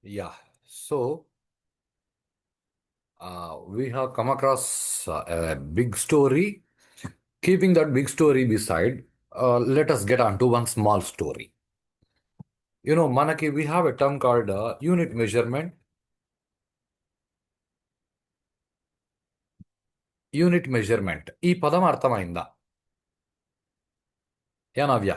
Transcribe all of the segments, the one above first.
Yeah. So we have come across a big story. Keeping that big story beside, let us get on to one small story. Manaki, we have a term called unit measurement. Unit measurement ఈ పదం అర్థమైందా? Yeah Navya?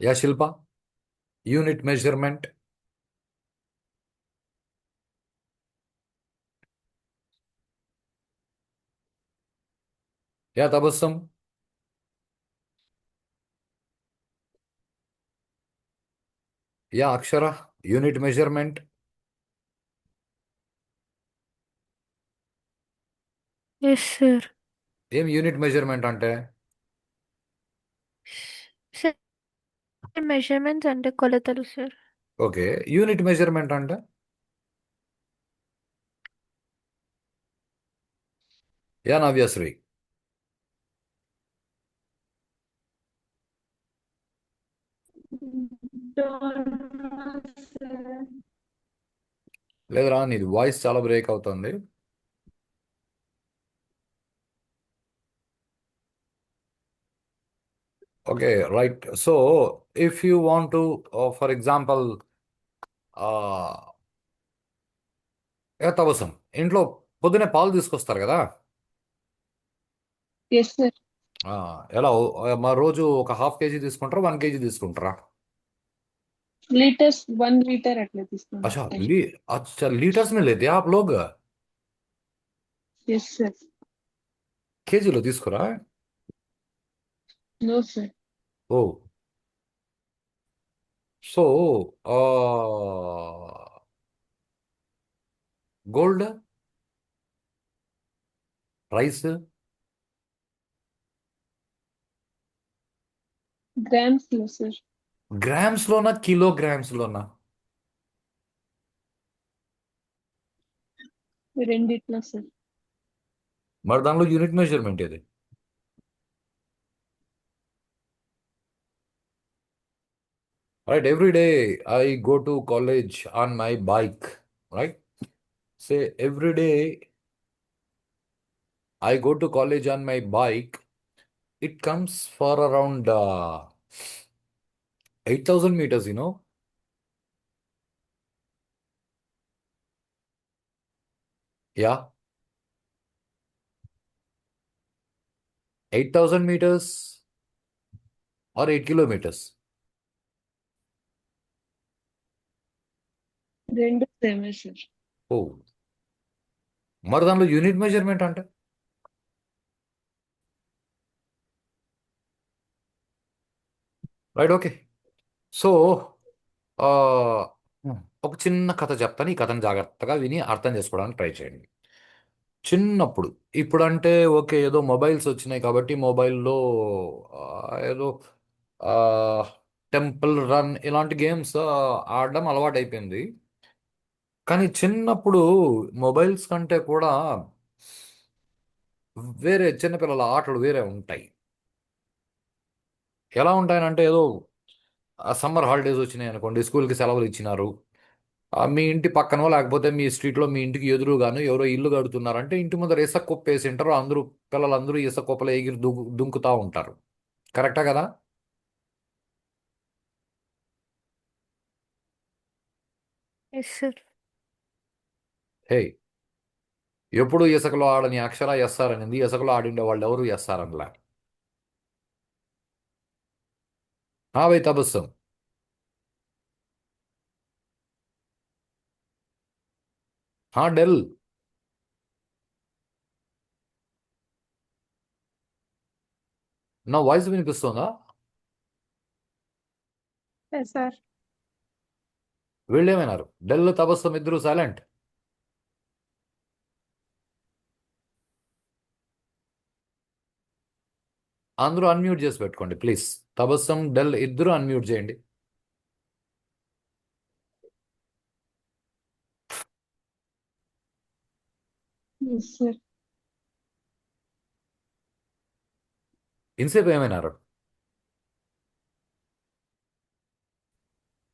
Yeah Shilpa? Unit measurement. Yeah Tabassum? Yeah Akshara? Unit measurement. Yes sir. ఏం unit measurement అంటే? Sir, measurements అంటే కొలతలు sir. Okay. Unit measurement అంటే? Yeah Navyasri? లేదురా, నీది వాయిస్ చాలా బ్రేక్ అవుతుంది. Okay, right. So if you want to, for example, ఏ తబస్సం, ఇంట్లో పొద్దునే పాలు తీసుకొస్తారు కదా? Yes sir. ఆ, ఎలా మా రోజు ఒక హాఫ్ కేజీ తీసుకుంటారా, 1 కేజీ తీసుకుంటారా? లీటర్స్ 1 లీటర్ అట్లా తీసుకుంటాం अच्छा సార్. अच्छा, लीटर्स में लेते हैं आप लोग? Yes sir. కేజీలో తీసుకురా? No sir. ఓ. సో గోల్డ్, రైస్, గ్రామ్స్ లో సార్. గ్రామ్స్ లోనా కిలోగ్రామ్స్ లోనా? రెండిట్లో సార్. మరి దానిలో యూనిట్ మెజర్మెంట్ ఏది? Right, every day I go to college on my bike, right? Say every day I go to college on my bike. It comes for around 8,000 meters, Yeah, 8,000 meters or 8 kilometers. రెండు సేమే sir. ఓ. మరి దానిలో unit measurement అంటే? Right, okay. So ఒక చిన్న కథ చెప్తాను. ఈ కథను జాగ్రత్తగా విని అర్థం చేసుకోవడానికి ట్రై చేయండి. చిన్నప్పుడు, ఇప్పుడు అంటే ఓకే, ఏదో మొబైల్స్ వచ్చినాయి కాబట్టి మొబైల్లో ఏదో టెంపుల్ రన్ ఇలాంటి గేమ్స్ ఆడడం అలవాటు అయిపోయింది. కానీ చిన్నప్పుడు మొబైల్స్ కంటే కూడా వేరే చిన్నపిల్లల ఆటలు వేరే ఉంటాయి. ఎలా ఉంటాయనంటే, ఏదో సమ్మర్ హాలిడేస్ వచ్చినాయి అనుకోండి, స్కూల్కి సెలవులు ఇచ్చినారు. మీ ఇంటి పక్కనో లేకపోతే మీ స్ట్రీట్లో మీ ఇంటికి ఎదురుగాను ఎవరో ఇల్లు కడుతున్నారంటే ఇంటి ముందర ఇసుక కుప్ప వేసి ఉంటారు. అందరూ పిల్లలందరూ ఇసుక కుప్పలో ఎగిరి దుంకుతా ఉంటారు. కరెక్టా కదా? Yes sir. హే, ఎప్పుడు ఇసుకలో ఆడని అక్షర ఎస్ఆర్ ఇసుకలో ఆడిండే వాళ్ళు ఎవరు ఎస్ఆర్ అనలే. భయ్ తబస్సం. డెల్. నా వాయిస్ వినిపిస్తుందా? Yes sir. వీళ్ళేమైనారు? డెల్, తబస్సం ఇద్దరు సైలెంట్. అందరూ అన్మ్యూట్ చేసి పెట్టుకోండి ప్లీజ్. తబస్సం, డెల్ ఇద్దరు అన్మ్యూట్ చేయండి. Yes sir. ఇంతసేపు ఏమైనారు?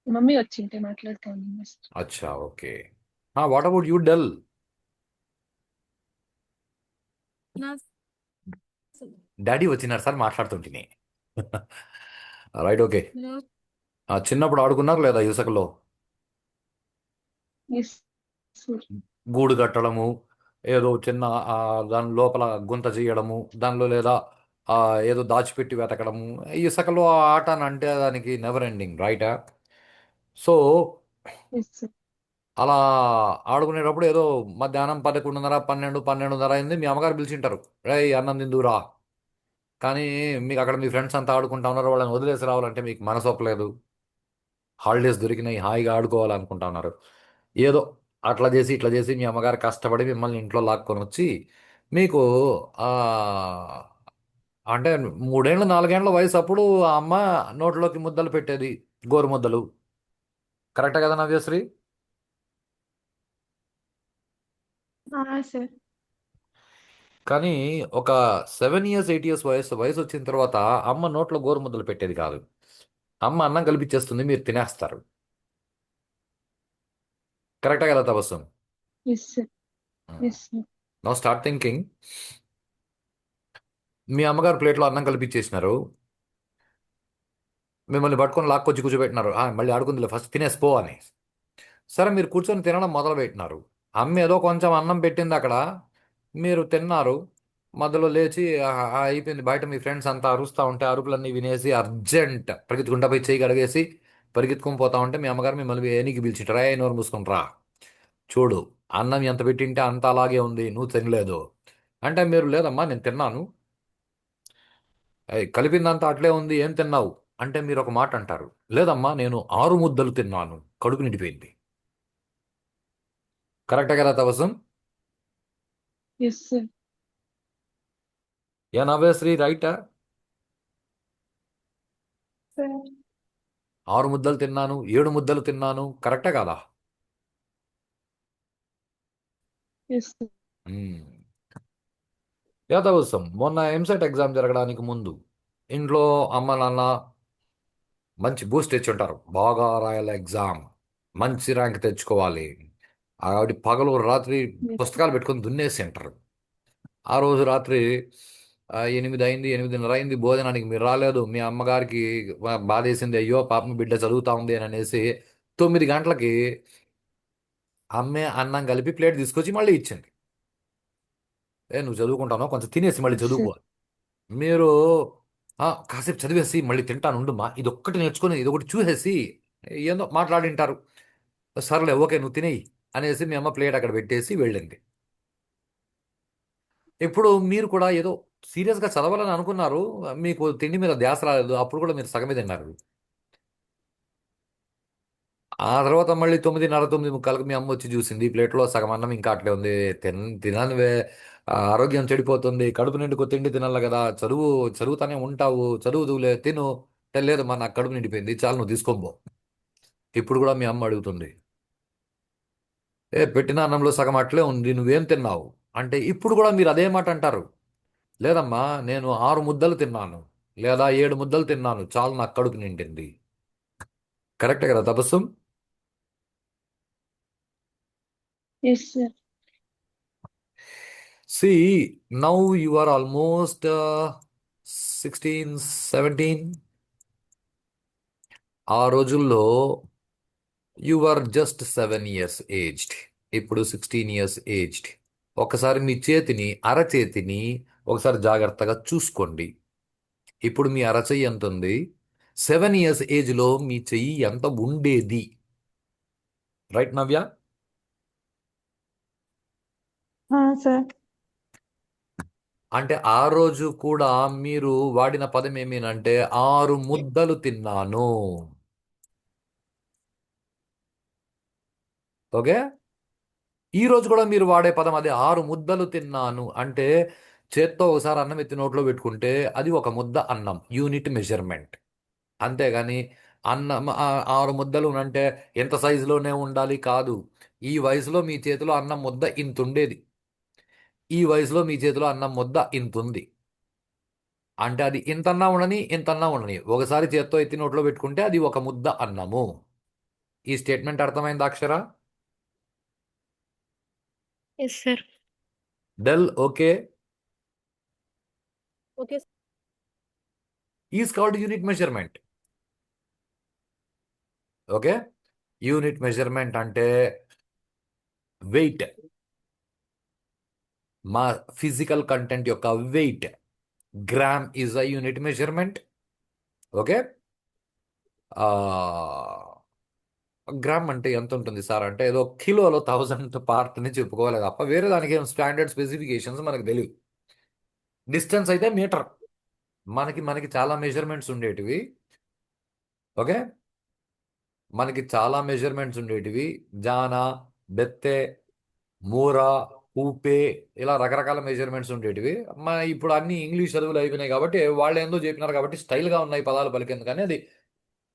మమ్మీ వచ్చింటే మాట్లాడుతా ఉన్నాను సార్. అచ్చా, ఓకే. వాట్ అబౌట్ యూ డల్? డాడీ వచ్చినారు సార్, మాట్లాడుతుంటిని. Right, okay. చిన్నప్పుడు ఆడుకున్నారు లేదా ఇసుకలో? Yes sir. గూడు కట్టడము, ఏదో చిన్న ఆ, దాని లోపల గుంత చేయడము, దానిలో లేదా ఆ, ఏదో దాచిపెట్టి వెతకడము. ఇసుకలో ఆ ఆట అని అంటే దానికి నెవర్ ఎండింగ్, రైటా? So yes sir. అలా ఆడుకునేటప్పుడు ఏదో మధ్యాహ్నం 11:30, 12:30 అయింది, మీ అమ్మగారు పిలిచింటారు, రేయ్ అన్నం తిందురా. కానీ మీకు అక్కడ మీ ఫ్రెండ్స్ అంతా ఆడుకుంటా ఉన్నారు, వాళ్ళని వదిలేసి రావాలంటే మీకు మనసు ఒప్పలేదు. హాలిడేస్ దొరికినాయి, హాయిగా ఆడుకోవాలనుకుంటా ఉన్నారు. ఏదో అట్లా చేసి ఇట్లా చేసి మీ అమ్మగారు కష్టపడి మిమ్మల్ని ఇంట్లో లాక్కొని వచ్చి మీకు ఆ అంటే 3 ఏళ్ళు 4 ఏళ్ల వయసు అప్పుడు ఆ అమ్మ నోట్లోకి ముద్దలు పెట్టేది, గోరు ముద్దలు. కరెక్టే కదా నవ్యశ్రీ? సార్. కానీ ఒక 7 years 8 years వయసు వయసు వచ్చిన తర్వాత అమ్మ నోట్లో గోరు ముద్దలు పెట్టేది కాదు. అమ్మ అన్నం కల్పించేస్తుంది, మీరు తినేస్తారు. కరెక్టే కదా Tabassum? Yes sir. Yes sir. Now start thinking. మీ అమ్మగారు ప్లేట్లో అన్నం కల్పించేసినారు, మిమ్మల్ని పట్టుకొని లాక్కొచ్చి కూర్చోబెట్టినారు. మళ్ళీ ఆడుకుందిలే, ఫస్ట్ తినేసిపో అని. సరే, మీరు కూర్చొని తినడం మొదలు పెట్టినారు. అమ్మ ఏదో కొంచెం అన్నం పెట్టింది అక్కడ, మీరు తిన్నారు. మధ్యలో లేచి అయిపోయింది, బయట మీ ఫ్రెండ్స్ అంతా అరుస్తూ ఉంటే అరుపులన్నీ వినేసి అర్జెంట్ పరిగెత్తుకుంటా పోయి చేయి కడిగేసి పరిగెత్తుకుని పోతా ఉంటే మీ అమ్మగారు మిమ్మల్ని ఏనికి పిలిచింటారా, ఏ నోరు మూసుకొని రా, చూడు అన్నం ఎంత పెట్టింటే అంత అలాగే ఉంది, నువ్వు తినలేదు అంటే మీరు లేదమ్మా నేను తిన్నాను, కలిపిందంతా అట్లే ఉంది, ఏం తిన్నావు అంటే మీరు ఒక మాట అంటారు, లేదమ్మా నేను 6 ముద్దలు తిన్నాను, కడుపు నిండిపోయింది. కరెక్టే కదా తవసం? Yes sir. ఏ నవ్యశ్రీ, రైటా? సార్. 6 ముద్దలు తిన్నాను, 7 ముద్దలు తిన్నాను, కరెక్టే కదా? Yes sir. మ్మ్. యా తవసం, మొన్న ఎంసెట్ ఎగ్జామ్ జరగడానికి ముందు ఇంట్లో అమ్మ నాన్న మంచి బూస్ట్ తెచ్చి ఉంటారు, బాగా రాయాలి ఎగ్జామ్, మంచి ర్యాంక్ తెచ్చుకోవాలి. ఆవిడ పగలు రాత్రి ఎస్ సార్. పుస్తకాలు పెట్టుకొని దున్నేసి ఉంటారు. ఆ రోజు రాత్రి 8 అయింది, 8:30 అయింది, భోజనానికి మీరు రాలేదు. మీ అమ్మగారికి బాధేసింది, అయ్యో పాపం బిడ్డ చదువుతా ఉంది అని అనేసి 9 గంటలకి అమ్మే అన్నం కలిపి ప్లేట్ తీసుకొచ్చి మళ్ళీ ఇచ్చింది. నువ్వు చదువుకుంటానో కొంచెం తినేసి మళ్ళీ ఎస్ చదువుకో. సార్. మీరు కాసేపు చదివేసి మళ్ళీ తింటాను ఉండుమా, ఇది ఒక్కటి నేర్చుకొని ఇది ఒకటి చూసేసి ఏందో మాట్లాడింటారు. సర్లే ఓకే నువ్వు తినేయి అనేసి మీ అమ్మ ప్లేట్ అక్కడ పెట్టేసి వెళ్ళింది. ఇప్పుడు మీరు కూడా ఏదో సీరియస్గా చదవాలని అనుకున్నారు, మీకు తిండి మీద ధ్యాస రాలేదు, అప్పుడు కూడా మీరు సగమే తిన్నారు. ఆ తర్వాత మళ్ళీ 9:30 9:45 మీ అమ్మ వచ్చి చూసింది, ప్లేట్లో సగం అన్నం ఇంకా అట్లే ఉంది. తిననివే, ఆరోగ్యం చెడిపోతుంది, కడుపు నిండుకో తిండి తినాలి కదా, చదువుతానే ఉంటావు, చదువుదులే తిను అంటే, లేదమ్మా నాకు కడుపు నిండిపోయింది చాలు నువ్వు తీసుకోబో. ఇప్పుడు కూడా మీ అమ్మ అడుగుతుంది, పెట్టిన అన్నంలో సగం అట్లే ఉంది నువ్వేం తిన్నావు అంటే, ఇప్పుడు కూడా మీరు అదే మాట అంటారు, లేదమ్మా నేను 6 ముద్దలు తిన్నాను లేదా 7 ముద్దలు తిన్నాను చాలు నాకు కడుపు నిండింది. కరెక్టే కదా Tapassu? Yes sir. See, now you are almost 16 17. ఆ రోజుల్లో you are just 7 years aged, ఇప్పుడు 16 years ఏజ్డ్. ఒకసారి మీ చేతిని అరచేతిని ఒకసారి జాగ్రత్తగా చూసుకోండి. ఇప్పుడు మీ అరచెయ్యి ఎంత ఉంది? 7 years ఏజ్లో మీ చెయ్యి ఎంత ఉండేది? రైట్ నవ్య? సార్. అంటే ఆ రోజు కూడా మీరు వాడిన పదం ఏమేనంటే 6 ముద్దలు తిన్నాను. ఓకే, ఈ రోజు కూడా మీరు వాడే పదం అదే, 6 ముద్దలు తిన్నాను అంటే చేత్తో ఒకసారి అన్నం ఎత్తి నోట్లో పెట్టుకుంటే అది ఒక ముద్ద అన్నం, యూనిట్ మెజర్మెంట్. అంతేగాని అన్నం 6 ముద్దలు అంటే ఎంత సైజులోనే ఉండాలి కాదు. ఈ వయసులో మీ చేతిలో అన్నం ముద్ద ఇంత ఉండేది, ఈ వయసులో మీ చేతిలో అన్నం ముద్ద ఇంత ఉంది. అంటే అది ఇంతన్నా ఉండని ఇంతన్నా ఉండని ఒకసారి చేత్తో ఎత్తి నోట్లో పెట్టుకుంటే అది ఒక ముద్ద అన్నము. ఈ స్టేట్మెంట్ అర్థమైందా అక్షర? Yes, sir. డెల్ okay. Okay. Is called unit measurement. Okay, unit measurement అంటే వెయిట్, మా ఫిజికల్ కంటెంట్ యొక్క weight. Gram is a unit measurement. Okay, gram అంటే ఎంత ఉంటుంది సార్ అంటే ఏదో కిలోలో 1000 పార్ట్ అని చెప్పుకోవాలి తప్ప వేరే దానికి ఏం స్టాండర్డ్ స్పెసిఫికేషన్స్ మనకు తెలియదు. డిస్టెన్స్ అయితే మీటర్. మనకి మనకి చాలా మెజర్మెంట్స్ ఉండేటివి. ఓకే, మనకి చాలా మెజర్మెంట్స్ ఉండేటివి. జానా, బెత్తె, మూరా, ఊపే, ఇలా రకరకాల మెజర్మెంట్స్ ఉండేటివి. మన ఇప్పుడు అన్ని ఇంగ్లీష్ చదువులు అయిపోయినాయి కాబట్టి వాళ్ళు ఏందో చెప్పినారు కాబట్టి స్టైల్గా ఉన్నాయి పదాలు పలికేందుకు, కానీ అది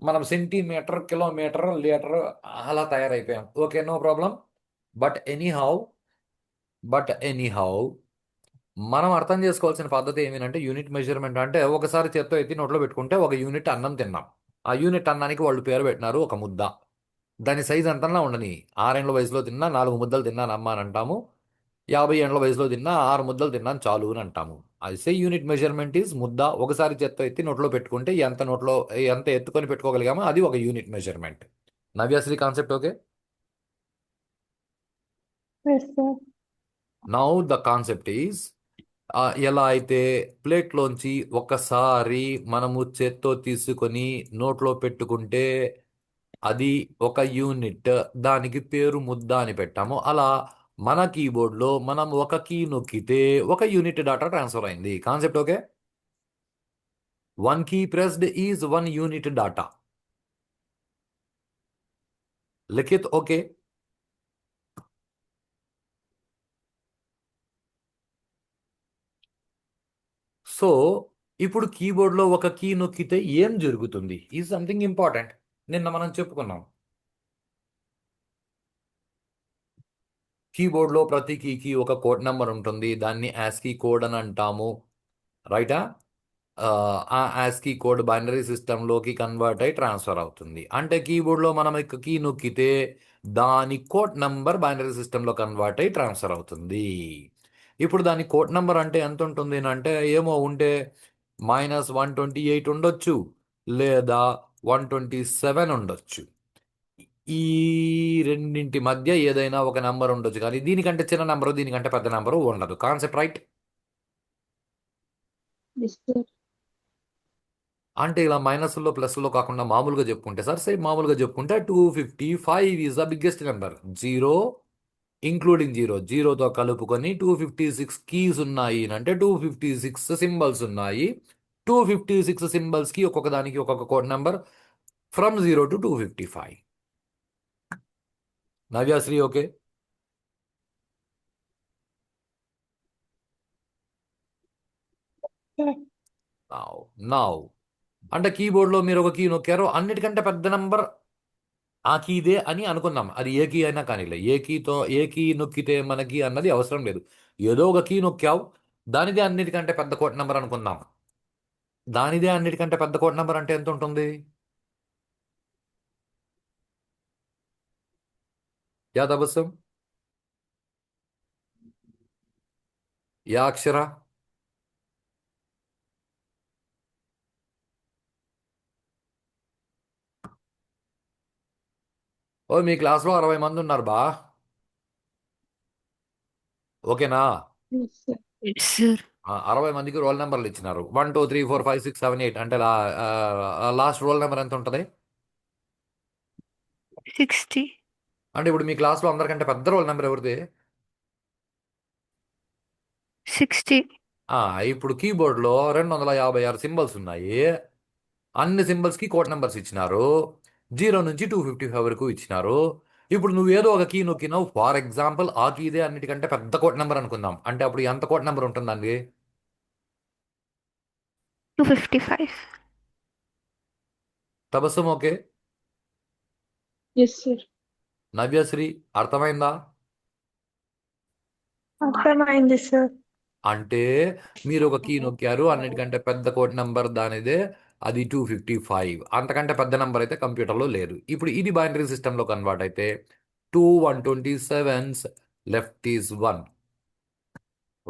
మనం సెంటీమీటర్, కిలోమీటర్, లీటర్ అలా తయారైపోయాం. Okay, no problem. But anyhow but anyhow మనం అర్థం చేసుకోవాల్సిన పద్ధతి ఏమిటంటే యూనిట్ మెజర్మెంట్ అంటే ఒకసారి చేత్తో ఎత్తి నోట్లో పెట్టుకుంటే ఒక యూనిట్ అన్నం తిన్నాం. ఆ యూనిట్ అన్నానికి వాళ్ళు పేరు పెట్టినారు ఒక ముద్ద. దాని సైజ్ అంతలా ఉండని. 6 ఏళ్ల వయసులో తిన్నా 4 ముద్దలు తిన్నాను అమ్మ అని అంటాము. 50 ఏళ్ల వయసులో తిన్నా 6 ముద్దలు తిన్నాను చాలు అని అంటాము. అది సే యూనిట్ మెజర్మెంట్ ఈజ్ ముద్ద. ఒకసారి చేత్తో ఎత్తి నోట్లో పెట్టుకుంటే ఎంత ఎత్తుకొని పెట్టుకోగలిగామో అది ఒక unit measurement. Navyasri concept okay? Yes, sir. Now the concept is ఎలా అయితే ప్లేట్లోంచి ఒక్కసారి మనము చేత్తో తీసుకొని నోట్లో పెట్టుకుంటే అది ఒక యూనిట్, దానికి పేరు ముద్ద అని పెట్టాము. అలా మన కీబోర్డ్లో మనం ఒక కీ నొక్కితే ఒక యూనిట్ డేటా ట్రాన్స్ఫర్ అయింది. Concept okay? 1 key pressed is 1 unit data. Likhith okay? So ఇప్పుడు కీబోర్డ్లో ఒక కీ నొక్కితే ఏం జరుగుతుంది ఈజ్ సంథింగ్ ఇంపార్టెంట్. నిన్న మనం చెప్పుకున్నాం కీబోర్డ్లో ప్రతి కీకి ఒక కోడ్ నెంబర్ ఉంటుంది. దాన్ని యాస్కీ కోడ్ అని అంటాము. రైటా? ఆ యాస్కీ కోడ్ బైనరీ సిస్టంలోకి కన్వర్ట్ అయి ట్రాన్స్ఫర్ అవుతుంది. అంటే కీబోర్డ్లో మనం ఒక కీ నొక్కితే దాని కోడ్ నెంబర్ బైనరీ సిస్టంలో కన్వర్ట్ అయి ట్రాన్స్ఫర్ అవుతుంది. ఇప్పుడు దాని కోడ్ నెంబర్ అంటే ఎంత ఉంటుంది అంటే ఏమో ఉంటే -128 ఉండొచ్చు, లేదా 127 ఉండొచ్చు. ఈ రెండింటి మధ్య ఏదైనా ఒక నెంబర్ ఉండొచ్చు, కానీ దీనికంటే చిన్న నెంబరు దీనికంటే పెద్ద నెంబరు ఉండదు. Concept right? Yes, sir. అంటే ఇలా మైనస్లో ప్లస్లో కాకుండా మామూలుగా చెప్పుకుంటే సార్ మామూలుగా చెప్పుకుంటే 255 is the biggest number. Zero including జీరోతో కలుపుకొని 256 కీస్ ఉన్నాయి అంటే 256 సింబల్స్ ఉన్నాయి. 256 సింబల్స్కి ఒక్కొక్క దానికి ఒక్కొక్క code number from 0 to 255. Navyasri okay? Sir. Now అంటే కీబోర్డ్లో మీరు ఒక కీ నొక్కారు, అన్నిటికంటే పెద్ద నెంబర్ ఆ కీదే అని అనుకుందాం. అది ఏ కీ అయినా కానీ ఏ కీ నొక్కితే మనకి అన్నది అవసరం లేదు. ఏదో ఒక కీ నొక్కావు, దానిదే అన్నిటికంటే పెద్ద కోడ్ నెంబర్ అనుకుందాం. దానిదే అన్నిటికంటే పెద్ద కోడ్ నెంబర్ అంటే ఎంత ఉంటుంది? యా తబస్సం, యా అక్షర? ఓ మీ క్లాస్లో 60 మంది ఉన్నారు బా. ఓకేనా? Yes, sir. Yes, sir. 60 మందికి రోల్ నెంబర్లు ఇచ్చినారు. 1 2 3 4 5 6 7 8 అంటే లాస్ట్ రోల్ నెంబర్ ఎంత ఉంటుంది? 60. అంటే ఇప్పుడు మీ క్లాస్లో అందరికంటే పెద్ద రోల్ నెంబర్ ఎవరిది? 60. ఇప్పుడు కీబోర్డ్లో 256 సింబల్స్ ఉన్నాయి. అన్ని సింబల్స్కి కోడ్ నెంబర్స్ ఇచ్చినారు. 0 నుంచి 255 వరకు ఇచ్చినారు. ఇప్పుడు నువ్వు ఏదో ఒక కీ నొక్కినావు, ఫర్ ఎగ్జాంపుల్ ఆ కీదే అన్నిటికంటే పెద్ద కోడ్ నెంబర్ అనుకుందాం. అంటే అప్పుడు ఎంత కోడ్ నెంబర్ ఉంటుందండి? 255. తబస్సం ఓకే? Yes, sir. నవ్యశ్రీ అర్థమైందా? అర్థమైంది సార్. అంటే మీరు ఒక కీ నొక్కారు, అన్నిటికంటే పెద్ద కోడ్ నెంబర్ దానిదే, అది 255. అంతకంటే పెద్ద నెంబర్ అయితే కంప్యూటర్లో లేదు. ఇప్పుడు ఇది బైనరీ సిస్టంలో కన్వర్ట్ అయితే 2 127s లెఫ్ట్ ఈజ్ 1,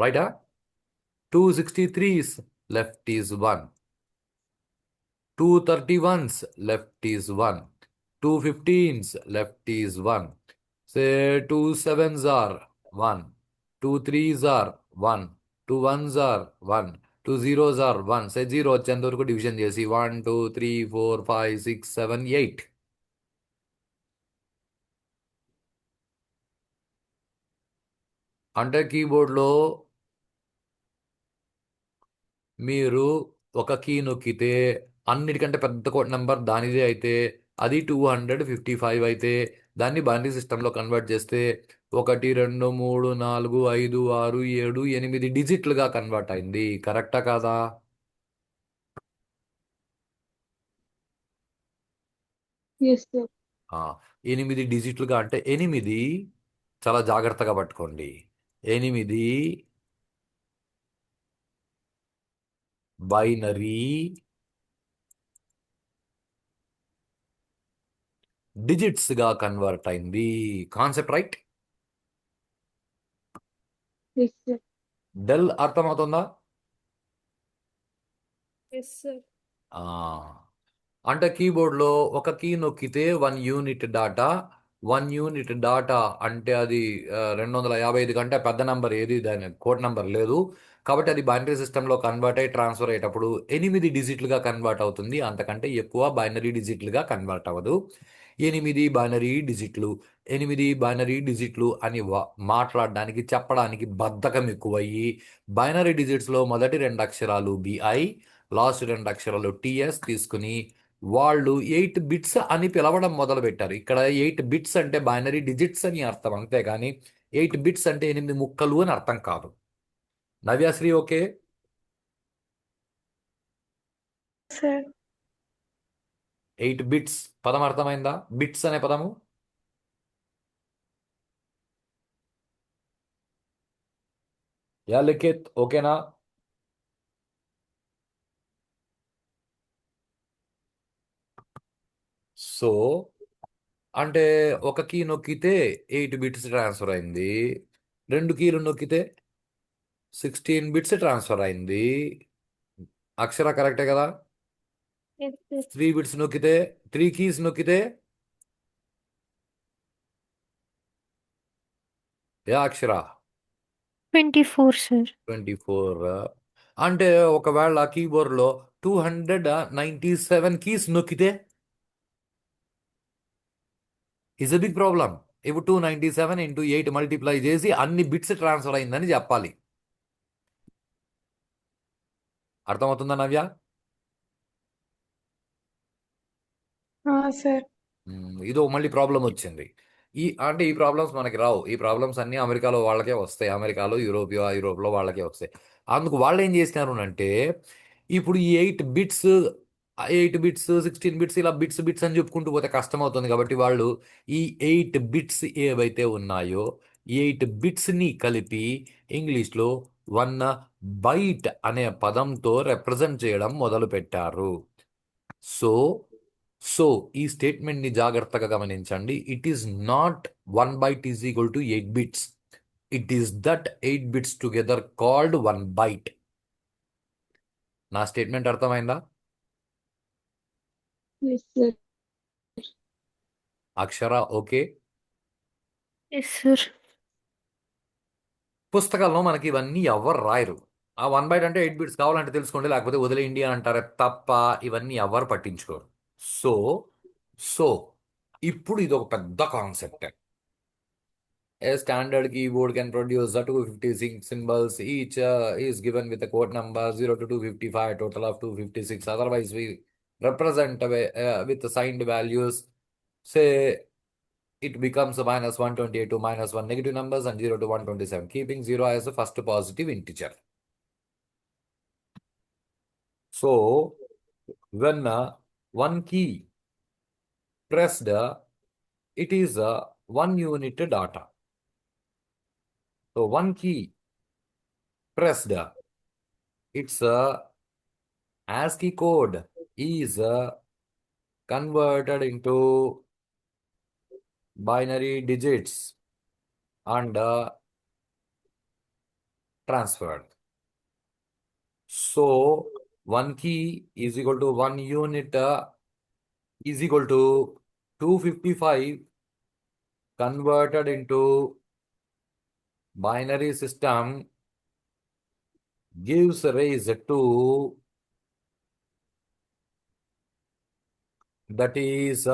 రైటా? 263s left is 1, 231s left is 1, 215s left is 1. Say 2 7s are 1, 2 3s are 1, 2 1s are 1, 2 0s are 1. Say 0 వచ్చేంత వరకు డివిజన్ చేసి 1 2 3 4 5 6 7 8. అంటే కీబోర్డ్లో మీరు ఒక కీ నొక్కితే అన్నిటికంటే పెద్ద కోడ్ నెంబర్ దానిదే అయితే, అది 255 అయితే, దాన్ని బైనరీ సిస్టంలో కన్వర్ట్ చేస్తే 1 2 3 4 5 6 7 8 డిజిట్లుగా కన్వర్ట్ అయింది. కరెక్టా కాదా? Yes, sir. 8 డిజిట్లుగా అంటే 8, చాలా జాగ్రత్తగా పట్టుకోండి, 8 బైనరీ డిజిట్స్ గా కన్వర్ట్ అయింది. Concept right? Yes, sir. డెల్ అర్థమవుతుందా? Yes, sir. ఆ, అంటే కీబోర్డ్లో ఒక కీ నొక్కితే 1 యూనిట్ డాటా అంటే అది 255 కంటే పెద్ద నెంబర్ ఏది దాని కోడ్ నెంబర్ లేదు. కాబట్టి అది బైనరీ సిస్టంలో కన్వర్ట్ అయ్యి ట్రాన్స్ఫర్ అయ్యేటప్పుడు 8 డిజిట్లుగా కన్వర్ట్ అవుతుంది, అంతకంటే ఎక్కువ బైనరీ డిజిట్లుగా కన్వర్ట్ అవ్వదు. 8 బైనరీ డిజిట్లు, 8 బైనరీ డిజిట్లు అని మాట్లాడడానికి చెప్పడానికి బద్ధకం ఎక్కువయ్యి బైనరీ డిజిట్స్లో మొదటి 2 అక్షరాలు బిఐ, లాస్ట్ 2 అక్షరాలు టిఎస్ తీసుకుని వాళ్ళు 8 బిట్స్ అని పిలవడం మొదలు పెట్టారు. ఇక్కడ 8 బిట్స్ అంటే బైనరీ డిజిట్స్ అని అర్థం, అంతేగాని 8 బిట్స్ అంటే 8 ముక్కలు అని అర్థం కాదు. నవ్యాశ్రీ ఓకే? Sir. 8 బిట్స్ పదం అర్థమైందా? బిట్స్ అనే పదము యా లిఖిత్ ఓకేనా? సో అంటే ఒక కీ నొక్కితే 8 బిట్స్ ట్రాన్స్ఫర్ అయింది, 2 కీలు నొక్కితే 16 బిట్స్ ట్రాన్స్ఫర్ అయింది. అక్షర కరెక్టే కదా? Yes, sir. 3 బిట్స్ నొక్కితే, 3 కీస్ నొక్కితే యా అక్షర 24, sir. 24. అంటే ఒకవేళ కీబోర్డ్లో 297 కీస్ నొక్కితే ఇస్ ఎ బిగ్ ప్రాబ్లం. ఇప్పుడు 297 ఇంటూ 8 మల్టిప్లై చేసి అన్ని బిట్స్ ట్రాన్స్ఫర్ అయిందని చెప్పాలి. అర్థమవుతుందా నవ్య? Sir. ఇదో మళ్ళీ ప్రాబ్లం వచ్చింది. ఈ ప్రాబ్లమ్స్ మనకి రావు. ఈ ప్రాబ్లమ్స్ అన్నీ అమెరికాలో వాళ్ళకే వస్తాయి, అమెరికాలో యూరోప్లో వాళ్ళకే వస్తాయి. అందుకు వాళ్ళు ఏం చేసినారు అంటే, ఇప్పుడు ఈ 8 బిట్స్ 16 బిట్స్ ఇలా బిట్స్ బిట్స్ అని చెప్పుకుంటూ పోతే కష్టం అవుతుంది. కాబట్టి వాళ్ళు ఈ 8 బిట్స్ ఏవైతే ఉన్నాయో ఈ 8 బిట్స్ని కలిపి ఇంగ్లీష్లో 1 బైట్ అనే పదంతో రిప్రజెంట్ చేయడం మొదలు పెట్టారు. సో సో ఈ స్టేట్మెంట్ని జాగ్రత్తగా గమనించండి. It is not 1 byte is equal to 8 bits. It is that 8 bits together called 1 byte. నా స్టేట్మెంట్ అర్థమైందా? Yes, sir. Akshara okay? Yes, sir. పుస్తకాల్లో మనకి ఇవన్నీ ఎవరు రాయరు. ఆ 1 బైట్ అంటే 8 బిట్స్ కావాలంటే తెలుసుకోండి, లేకపోతే వదిలేయండి అని అంటారే తప్ప ఇవన్నీ ఎవరు పట్టించుకోరు. సో సో ఇప్పుడు ఇది ఒక పెద్ద concept. A standard keyboard can produce the 256 symbols. Each is given with a code number 0 to 255, total of 256. Otherwise, we represent with the signed values. Say it becomes a minus 128 to minus 1 negative numbers and 0 to 127, keeping 0 as the first positive integer. So, when one key pressed, it is 1 unit data. So, one key pressed. Its ASCII code is converted into binary digits and transferred. So, one key is equal to 1 unit is equal to 255 converted into binary system gives rise to that is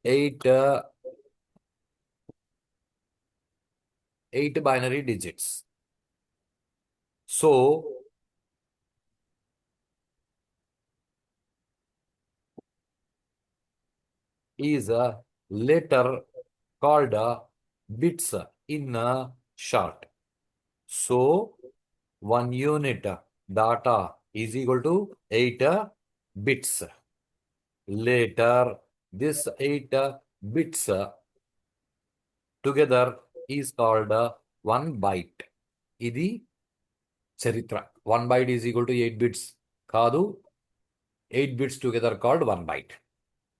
8 binary digits. So is later called bits in short. So 1 unit data is equal to 8 bits. Later, this 8 bits together is called 1 byte. ఇది చరిత్ర. 1 byte is equal to 8 bits కాదు, 8 bits together called 1 byte.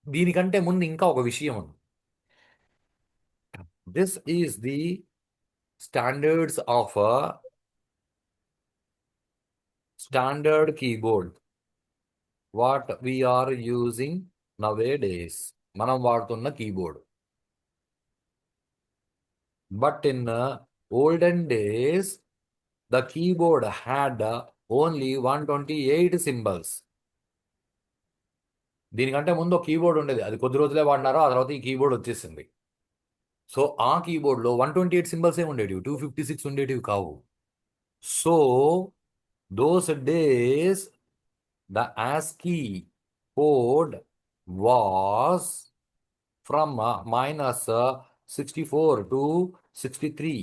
దీనికంటే ముందు ఇంకా ఒక విషయం ఉంది. This is the standards of a standard keyboard. What we are using nowadays. మనం వాడుతున్న keyboard. But in olden days, the keyboard had only 128 symbols. దీనికంటే ముందు ఒక కీబోర్డ్ ఉండేది, అది కొద్ది రోజులే వాడినారో ఆ తర్వాత ఈ కీబోర్డ్ వచ్చేసింది. సో ఆ కీబోర్డ్లో 128 సింబల్స్ ఏ ఉండేటివి, 256 ఉండేటివి కావు. So those days the ASCII code was from -64 to 63.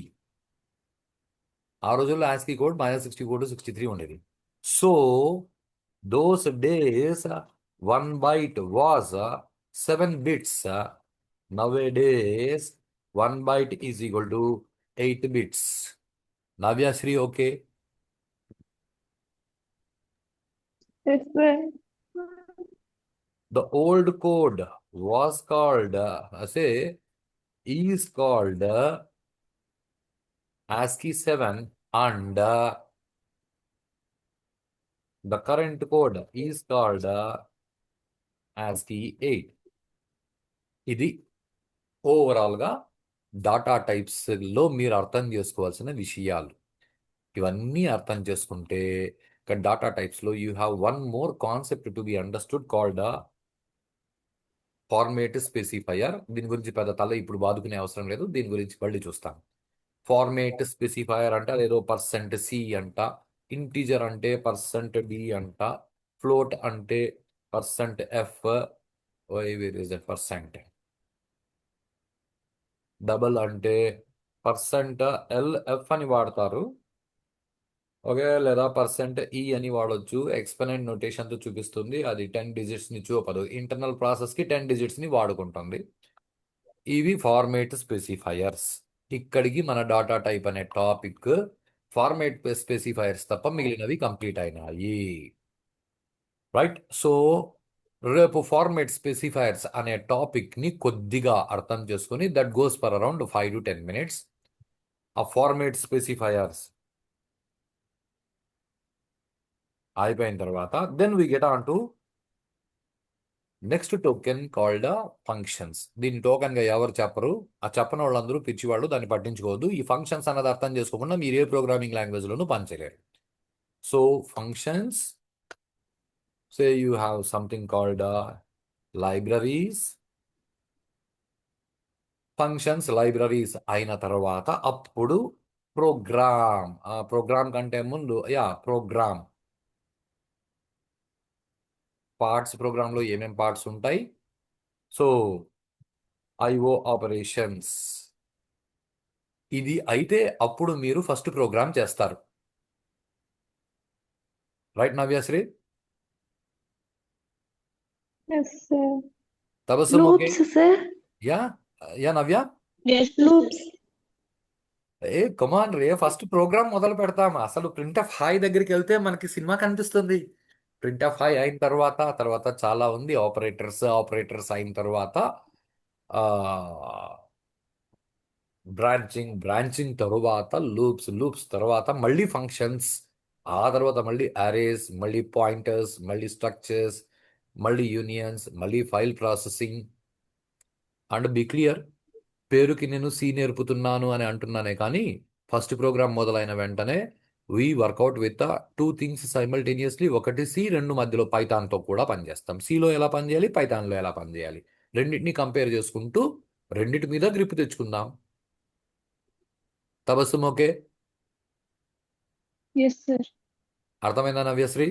ఆ రోజుల్లో ASCII కోడ్ -64 to 63 ఉండేది. So those days 1 byte was 7 bits. Nowadays 1 byte is equal to 8 bits. Navya Shri, okay? Yes, sir. The old code was called, is called ASCII 7 and the current code is called ASCII 8. ఇది ఓవరాల్గా data టైప్స్లో మీరు అర్థం చేసుకోవాల్సిన విషయాలు. ఇవన్నీ అర్థం చేసుకుంటే ఇక్కడ డాటా టైప్స్లో you have one more concept to be understood called format specifier. దీని గురించి పెద్ద తల ఇప్పుడు బాదుకునే అవసరం లేదు, దీని గురించి మళ్ళీ చూస్తాను. ఫార్మేట్ స్పెసిఫైయర్ అంటే అదేదో %C అంట, ఇంటీజర్ అంటే %D అంట, ఫ్లోట్ అంటే %F, డబల్ అంటే %LF అని వాడతారు, ఓకే, లేదా %E అని వాడొచ్చు. ఎక్స్పెనెంట్ నోటేషన్తో చూపిస్తుంది, అది 10 డిజిట్స్ని చూపదు. ఇంటర్నల్ ప్రాసెస్కి 10 డిజిట్స్ని వాడుకుంటుంది. ఇవి ఫార్మేట్ స్పెసిఫైయర్స్. ఇక్కడికి మన డాటా టైప్ అనే టాపిక్ ఫార్మేట్ స్పెసిఫైయర్స్ తప్ప మిగిలినవి కంప్లీట్ అయినాయి. రైట్. సో రేపు ఫార్మేట్ స్పెసిఫైయర్స్ అనే టాపిక్ని కొద్దిగా అర్థం చేసుకుని that goes for around 5 to 10 minutes. ఆ ఫార్మేట్ స్పెసిఫైయర్స్ అయిపోయిన తర్వాత then we get on to next token called functions. దీని టోకెన్గా ఎవరు చెప్పరు, ఆ చెప్పని వాళ్ళందరూ పిచ్చివాళ్ళు, దాన్ని పట్టించుకోవద్దు. ఈ ఫంక్షన్స్ అన్నది అర్థం చేసుకోకుండా మీరు ఏ ప్రోగ్రామింగ్ లాంగ్వేజ్లోనూ పనిచేయలేరు. So functions, say you have something called libraries. Functions libraries అయిన తర్వాత అప్పుడు ప్రోగ్రామ్ కంటే ముందు ప్రోగ్రామ్ పార్ట్స్. ప్రోగ్రాంలో ఏమేం పార్ట్స్ ఉంటాయి? So IO operations. ఇది అయితే అప్పుడు మీరు ఫస్ట్ ప్రోగ్రామ్ చేస్తారు. Right Navyasri? Yes, sir. Tabassum okay? Loops, sir. Yeah Navya? Yes, loops. ఏ కమాన్ రే, ఫస్ట్ ప్రోగ్రామ్ మొదలు పెడతాం. అసలు ప్రింట్ ఆఫ్ హాయ్ దగ్గరికి వెళ్తే మనకి సినిమా కనిపిస్తుంది. ప్రింట్ ఆఫ్ హాయ్ అయిన తర్వాత చాలా ఉంది. ఆపరేటర్స్ అయిన తర్వాత బ్రాంచింగ్ తరువాత లూప్స్ తర్వాత మళ్ళీ ఫంక్షన్స్, ఆ తర్వాత మళ్ళీ అరేస్, మళ్ళీ పాయింటర్స్, మళ్ళీ స్ట్రక్చర్స్, మళ్ళీ యూనియన్స్, మళ్ళీ file processing. And be clear, పేరుకి నేను సి నేర్పుతున్నాను అని అంటున్నానే కానీ ఫస్ట్ ప్రోగ్రామ్ మొదలైన వెంటనే we work out with two things simultaneously. ఒకటి సి, రెండు మధ్యలో పైథాన్తో కూడా పనిచేస్తాం. సిలో ఎలా పనిచేయాలి, పైథాన్లో ఎలా పనిచేయాలి, రెండింటిని కంపేర్ చేసుకుంటూ రెండింటి మీద గ్రిప్ తెచ్చుకుందాం. తబస్సుమ్ ఓకే? Yes sir. అర్థమైందా నవ్యశ్రీ?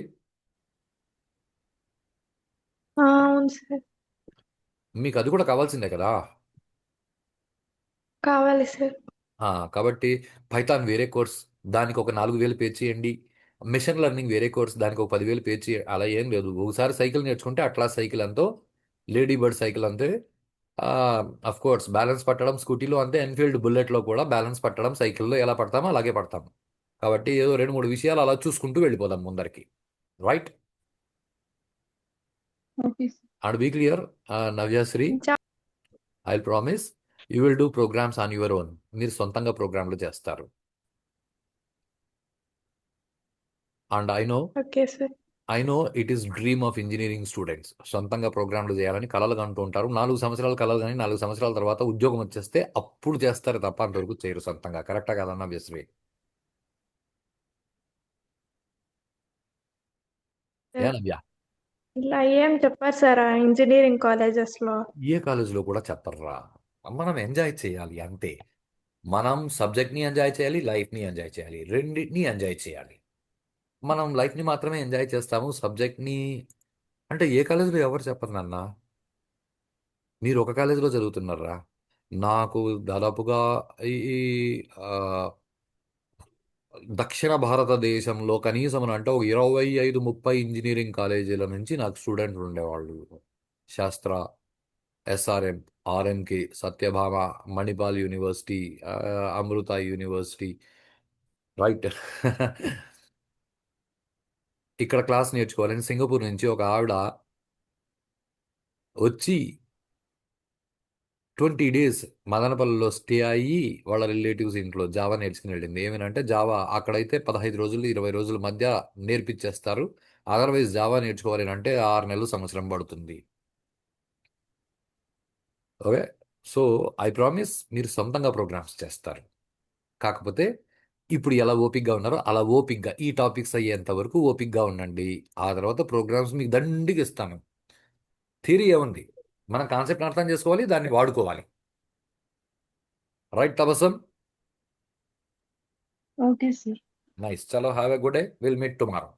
అవును సార్. మీకు అది కూడా కావాల్సిందే కదా. కావాలి సార్. కాబట్టి పైథాన్ వేరే కోర్స్, దానికి ఒక 4,000 పే చేయండి. మిషన్ లెర్నింగ్ వేరే కోర్స్, దానికి ఒక 10,000 పే చేయండి. అలా ఏం లేదు. ఒకసారి సైకిల్ నేర్చుకుంటే అట్లా సైకిల్ ఎంతో, లేడీ బర్డ్ సైకిల్ అంతే. అఫ్ కోర్స్ బ్యాలెన్స్ పట్టడం స్కూటీలో అంతే, ఎన్ఫీల్డ్ బుల్లెట్లో కూడా బ్యాలెన్స్ పట్టడం సైకిల్లో ఎలా పడతామో అలాగే పడతాం. కాబట్టి ఏదో 2-3 విషయాలు అలా చూసుకుంటూ వెళ్ళిపోదాం ముందరికి. Right? Okay sir. And be clear Navyasri, I promise you will do programs on your own. మీరు సొంతంగా ప్రోగ్రాంలు చేస్తారు. And okay sir. I know it is dream of engineering students. సొంతంగా ప్రోగ్రాంలు చేయాలని కలలు కంటూ ఉంటారు. 4 సంవత్సరాలు కలలు కానీ 4 సంవత్సరాల తర్వాత ఉద్యోగం వచ్చేస్తే అప్పుడు చేస్తారు తప్ప అంతవరకు చేయరు సొంతంగా. కరెక్టా కదన్నా వ్యస్వి? సార్, ఏనవ్యా? ఇలా ఏం చెప్పారు సార్ ఆ ఇంజనీరింగ్ కాలేజెస్లో? ఏ కాలేజీలో కూడా చెప్పర్రా. మనం ఎంజాయ్ చేయాలి అంతే. మనం సబ్జెక్ట్ని ఎంజాయ్ చేయాలి, లైఫ్ని ఎంజాయ్ చేయాలి, రెండింటిని ఎంజాయ్ చేయాలి. మనం లైఫ్ని మాత్రమే ఎంజాయ్ చేస్తాము, సబ్జెక్ట్ని అంటే ఏ కాలేజీలో ఎవరు చెప్పరు నాన్న. మీరు ఒక కాలేజీలో చదువుతున్నారా? నాకు దాదాపుగా ఈ ఆ, దక్షిణ భారతదేశంలో కనీసం అని అంటే ఒక 25-30 ఇంజనీరింగ్ కాలేజీల నుంచి నాకు స్టూడెంట్లు ఉండేవాళ్ళు. శాస్త్ర, SRM, RMK, Satyabhama, Manipal university, ఆ, అమృత యూనివర్సిటీ. రైట్. ఇక్కడ క్లాస్ నేర్చుకోవాలని సింగపూర్ నుంచి ఒక ఆవిడ వచ్చి 20 days మదనపల్లిలో స్టే అయ్యి వాళ్ళ రిలేటివ్స్ ఇంట్లో జావా నేర్చుకుని వెళ్ళింది. ఏమనంటే జావా అక్కడైతే 15 రోజులు 20 రోజుల మధ్య నేర్పించేస్తారు. అదర్వైజ్ జావా నేర్చుకోవాలి అంటే 6 నెలలు సంవత్సరం పడుతుంది. ఓకే. సో ఐ ప్రామిస్ మీరు సొంతంగా ప్రోగ్రామ్స్ చేస్తారు. కాకపోతే ఇప్పుడు ఎలా ఓపిక్గా ఉన్నారో అలా ఓపిక్గా ఈ టాపిక్స్ అయ్యేంత వరకు ఓపిక్గా ఉండండి. ఆ తర్వాత ప్రోగ్రామ్స్ మీకు దండిగా ఇస్తాను. థియరీ ఏముంది, మనం కాన్సెప్ట్ అర్థం చేసుకోవాలి, దాన్ని వాడుకోవాలి. Right Tabassum? Okay sir. Nice. చలో have a good day. Will meet tomorrow.